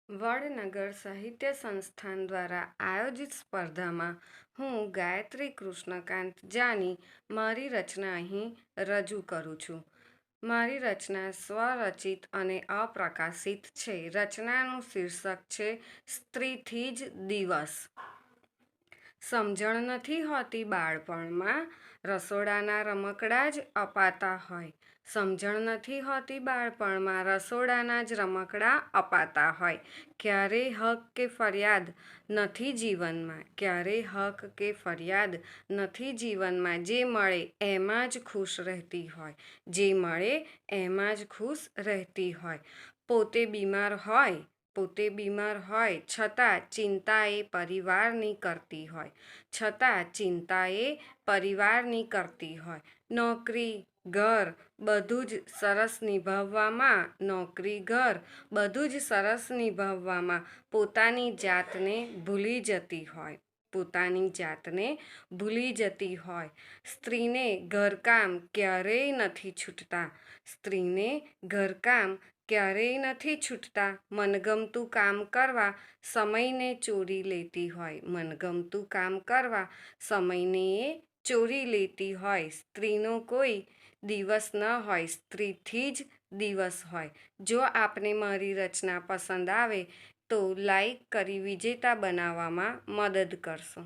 વડનગર સાહિત્ય સંસ્થાન દ્વારા આયોજિત સ્પર્ધામાં હું ગાયત્રી કૃષ્ણકાંત જાની મારી રચના અહીં રજૂ કરું છું. મારી રચના સ્વરચિત અને અપ્રકાશિત છે. રચનાનું શીર્ષક છે સ્ત્રીથી જ દિવસ. સમજણ નથી હોતી બાળપણમાં, રસોડાના રમકડાં જ અપાતા હોય. સમજણ નથી હોતી બાળપણમાં, રસોડાના જ રમકડાં અપાતા હોય. ક્યારેય હક કે ફરિયાદ નથી જીવનમાં, ક્યારેય હક કે ફરિયાદ નથી જીવનમાં. જે મળે એમાં જ ખુશ રહેતી હોય, જે મળે એમાં જ ખુશ રહેતી હોય. પોતે બીમાર હોય છતાં ચિંતા એ પરિવારની કરતી હોય, છતાં ચિંતા એ પરિવારની કરતી હોય. નોકરી ઘર બધું જ સરસ નિભાવવામાં, નોકરી ઘર બધું જ સરસ નિભાવવામાં પોતાની જાતને ભૂલી જતી હોય, પોતાની જાતને ભૂલી જતી હોય. સ્ત્રીને ઘરકામ ક્યારેય નથી છૂટતા, સ્ત્રીને ઘરકામ ક્યારેય નથી છૂટતા. મનગમતું કામ કરવા સમયને ચોરી લેતી હોય, મનગમતું કામ કરવા સમયને એ ચોરી લેતી હોય. સ્ત્રીનો કોઈ દિવસ ન હોય, સ્ત્રીથી જ દિવસ હોય. જો આપને મારી રચના પસંદ આવે તો લાઈક કરી વિજેતા બનાવવામાં મદદ કરશો.